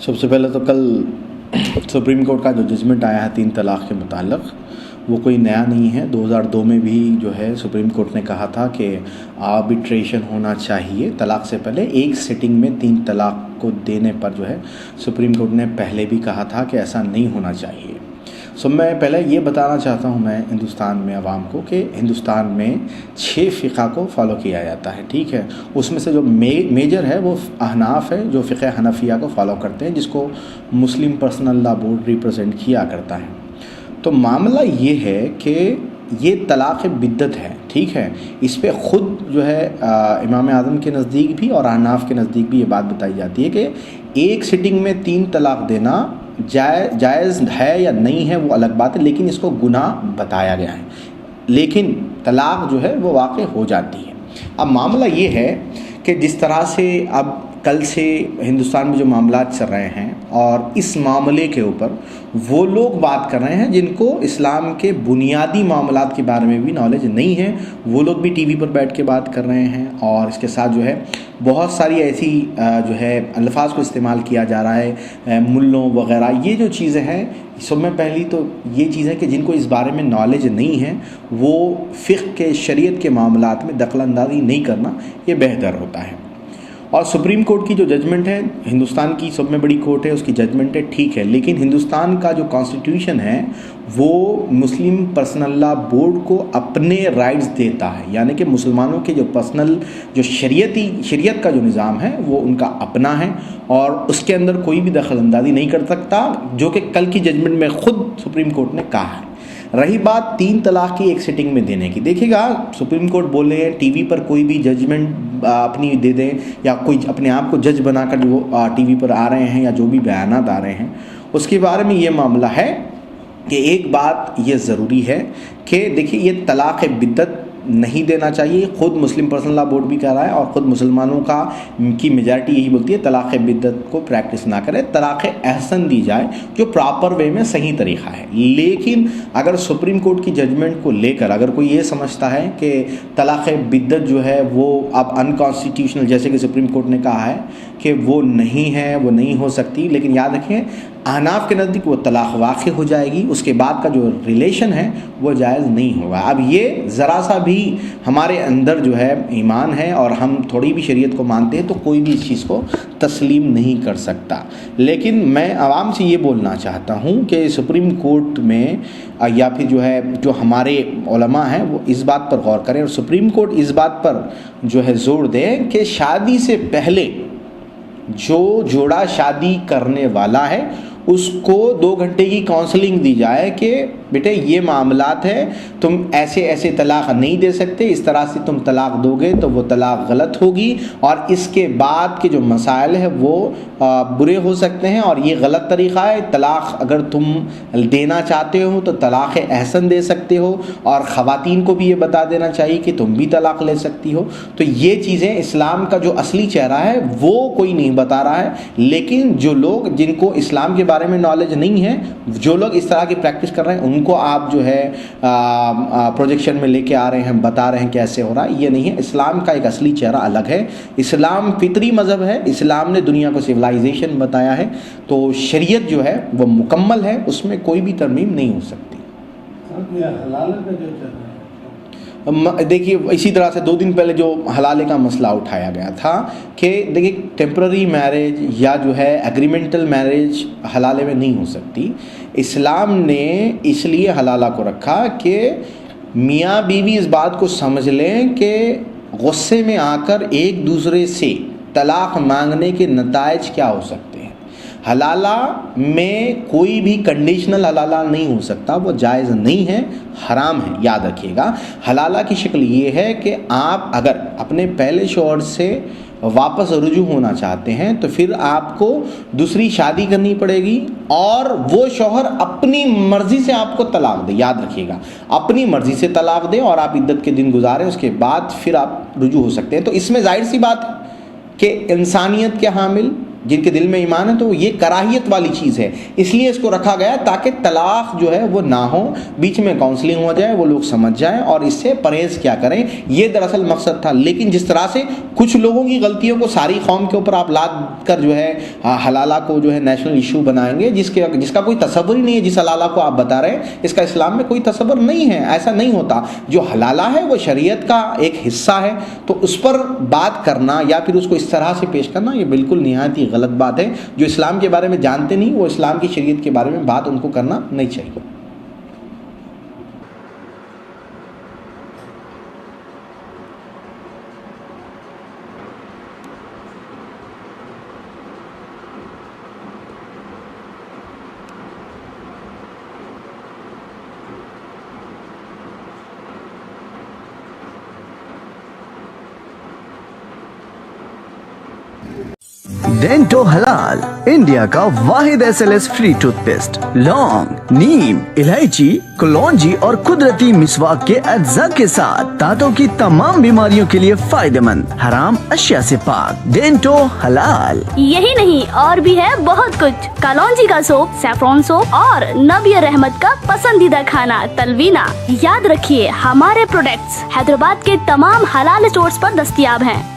سب سے پہلے تو کل سپریم کورٹ کا جو ججمنٹ آیا ہے 3 طلاق کے متعلق وہ کوئی نیا نہیں ہے. 2002 میں بھی جو ہے سپریم کورٹ نے کہا تھا کہ آربیٹریشن ہونا چاہیے طلاق سے پہلے. ایک سٹنگ میں 3 طلاق کو دینے پر جو ہے سپریم کورٹ نے پہلے بھی کہا تھا کہ ایسا نہیں ہونا چاہیے. میں پہلے یہ بتانا چاہتا ہوں میں ہندوستان میں عوام کو کہ ہندوستان میں 6 فقہ کو فالو کیا جاتا ہے. ٹھیک ہے, اس میں سے جو میجر ہے وہ احناف ہے جو فقہ حنفیہ کو فالو کرتے ہیں, جس کو مسلم پرسنل لا بورڈ ریپرزینٹ کیا کرتا ہے. تو معاملہ یہ ہے کہ یہ طلاق بدعت ہے. ٹھیک ہے, اس پہ خود جو ہے امام اعظم کے نزدیک بھی اور احناف کے نزدیک بھی یہ بات بتائی جاتی ہے کہ ایک سٹنگ میں 3 طلاق دینا جائز ہے یا نہیں ہے وہ الگ بات ہے, لیکن اس کو گناہ بتایا گیا ہے, لیکن طلاق جو ہے وہ واقع ہو جاتی ہے. اب معاملہ یہ ہے کہ جس طرح سے اب کل سے ہندوستان میں جو معاملات چل رہے ہیں اور اس معاملے کے اوپر وہ لوگ بات کر رہے ہیں جن کو اسلام کے بنیادی معاملات کے بارے میں بھی نالج نہیں ہے, وہ لوگ بھی ٹی وی پر بیٹھ کے بات کر رہے ہیں. اور اس کے ساتھ جو ہے بہت ساری ایسی جو ہے الفاظ کو استعمال کیا جا رہا ہے, ملوں وغیرہ. یہ جو چیزیں ہیں سب میں پہلی تو یہ چیز ہے کہ جن کو اس بارے میں نالج نہیں ہے وہ فقہ کے شریعت کے معاملات میں دخل اندازی نہیں کرنا, یہ بہتر ہوتا ہے. اور سپریم کورٹ کی جو ججمنٹ ہے, ہندوستان کی سب میں بڑی کورٹ ہے, اس کی ججمنٹ ہے, ٹھیک ہے, لیکن ہندوستان کا جو کانسٹیٹیوشن ہے وہ مسلم پرسنل لا بورڈ کو اپنے رائٹس دیتا ہے. یعنی کہ مسلمانوں کے جو پرسنل جو شریعت کا جو نظام ہے وہ ان کا اپنا ہے اور اس کے اندر کوئی بھی دخل اندازی نہیں کر سکتا, جو کہ کل کی ججمنٹ میں خود سپریم کورٹ نے کہا ہے. رہی بات 3 طلاق کی ایک سٹنگ میں دینے کی, دیکھیے گا سپریم کورٹ بول رہے ہیں ٹی وی پر کوئی بھی ججمنٹ اپنی دے دیں یا کوئی اپنے آپ کو جج بنا کر جو ٹی وی پر آ رہے ہیں یا جو بھی بیانات آ رہے ہیں اس کے بارے میں یہ معاملہ ہے کہ ایک بات یہ ضروری ہے کہ دیکھیے یہ طلاق بدعت نہیں دینا چاہیے. خود مسلم پرسنل لا بورڈ بھی کہہ رہا ہے اور خود مسلمانوں کی میجارٹی یہی بولتی ہے طلاق بدعت کو پریکٹس نہ کرے, طلاق احسن دی جائے جو پراپر وے میں صحیح طریقہ ہے. لیکن اگر سپریم کورٹ کی ججمنٹ کو لے کر اگر کوئی یہ سمجھتا ہے کہ طلاق بدعت جو ہے وہ اب انکانسٹیٹیوشنل, جیسے کہ سپریم کورٹ نے کہا ہے کہ وہ نہیں ہے, وہ نہیں ہو سکتی, لیکن یاد رکھیں احناف کے نزدیک وہ طلاق واقع ہو جائے گی, اس کے بعد کا جو ریلیشن ہے وہ جائز نہیں ہوگا. اب یہ ذرا سا بھی ہمارے اندر جو ہے ایمان ہے اور ہم تھوڑی بھی شریعت کو مانتے ہیں تو کوئی بھی اس چیز کو تسلیم نہیں کر سکتا. لیکن میں عوام سے یہ بولنا چاہتا ہوں کہ سپریم کورٹ میں یا پھر جو ہمارے علماء ہیں وہ اس بات پر غور کریں اور سپریم کورٹ اس بات پر جو ہے زور دے کہ شادی سے پہلے جو جوڑا شادی کرنے والا ہے اس کو 2 گھنٹے کی کاؤنسلنگ دی جائے کہ بیٹے یہ معاملات ہے, تم ایسے طلاق نہیں دے سکتے, اس طرح سے تم طلاق دو گے تو وہ طلاق غلط ہوگی اور اس کے بعد کے جو مسائل ہیں وہ برے ہو سکتے ہیں اور یہ غلط طریقہ ہے. طلاق اگر تم دینا چاہتے ہو تو طلاق احسن دے سکتے ہو اور خواتین کو بھی یہ بتا دینا چاہیے کہ تم بھی طلاق لے سکتی ہو. تو یہ چیزیں اسلام کا جو اصلی چہرہ ہے وہ کوئی نہیں بتا رہا ہے, لیکن جو لوگ جن کو اسلام کے بارے میں نالج نہیں ہے, جو لوگ اس طرح کی پریکٹس کر رہے ہیں ان کو آپ جو ہے پروجیکشن میں لے کے آ رہے ہیں, بتا رہے ہیں کیسے ہو رہا ہے. یہ نہیں ہے, اسلام کا ایک اصلی چہرہ الگ ہے. اسلام فطری مذہب ہے, اسلام نے دنیا کو سویلائزیشن بتایا ہے, تو شریعت جو ہے وہ مکمل ہے, اس میں کوئی بھی ترمیم نہیں ہو سکتی. دیکھیے اسی طرح سے 2 دن پہلے جو حلالے کا مسئلہ اٹھایا گیا تھا کہ دیکھیے ٹیمپرری میرج یا جو ہے ایگریمنٹل میرج حلالے میں نہیں ہو سکتی. اسلام نے اس لیے حلالہ کو رکھا کہ میاں بیوی اس بات کو سمجھ لیں کہ غصے میں آ کر ایک دوسرے سے طلاق مانگنے کے نتائج کیا ہو سکتے ہیں. حلالہ میں کوئی بھی کنڈیشنل حلالہ نہیں ہو سکتا, وہ جائز نہیں ہے, حرام ہے. یاد رکھیے گا حلالہ کی شکل یہ ہے کہ آپ اگر اپنے پہلے شوہر سے واپس رجوع ہونا چاہتے ہیں تو پھر آپ کو دوسری شادی کرنی پڑے گی اور وہ شوہر اپنی مرضی سے آپ کو طلاق دے. یاد رکھیے گا اپنی مرضی سے طلاق دے اور آپ عدت کے دن گزاریں, اس کے بعد پھر آپ رجوع ہو سکتے ہیں. تو اس میں ظاہر سی بات ہے کہ انسانیت کے حامل جن کے دل میں ایمان ہے تو یہ کراہیت والی چیز ہے، اس لیے اس کو رکھا گیا تاکہ طلاق جو ہے وہ نہ ہو، بیچ میں کاؤنسلنگ ہو جائے، وہ لوگ سمجھ جائیں اور اس سے پرہیز کیا کریں، یہ دراصل مقصد تھا۔ لیکن جس طرح سے کچھ لوگوں کی غلطیوں کو ساری قوم کے اوپر آپ لاد کر جو ہے حلالہ کو جو ہے نیشنل ایشو بنائیں گے، جس کا کوئی تصور ہی نہیں ہے، جس حلالہ کو آپ بتا رہے ہیں اس کا اسلام میں کوئی تصور نہیں ہے، ایسا نہیں ہوتا۔ جو حلالہ ہے وہ شریعت کا ایک حصہ ہے، تو اس پر بات کرنا یا پھر اس کو اس طرح سے پیش کرنا یہ بالکل نہایت ہی غلط بات ہے۔ جو اسلام کے بارے میں جانتے نہیں وہ اسلام کی شریعت کے بارے میں بات ان کو کرنا نہیں چاہیے۔ ڈینٹو حلال انڈیا کا واحد SLS فری ٹوتھ پیسٹ، لونگ، نیم، الائچی، کلونجی اور قدرتی مسواک کے اجزاء کے ساتھ دانتوں کی تمام بیماریوں کے لیے فائدہ مند، حرام اشیاء سے پاک۔ ڈینٹو حلال۔ یہی نہیں اور بھی ہے بہت کچھ، کلونجی کا سوپ، سیفرون سوپ اور نبی رحمت کا پسندیدہ کھانا تلوینا۔ یاد رکھیے ہمارے پروڈکٹس حیدرآباد کے تمام حلال اسٹورز پر دستیاب ہیں۔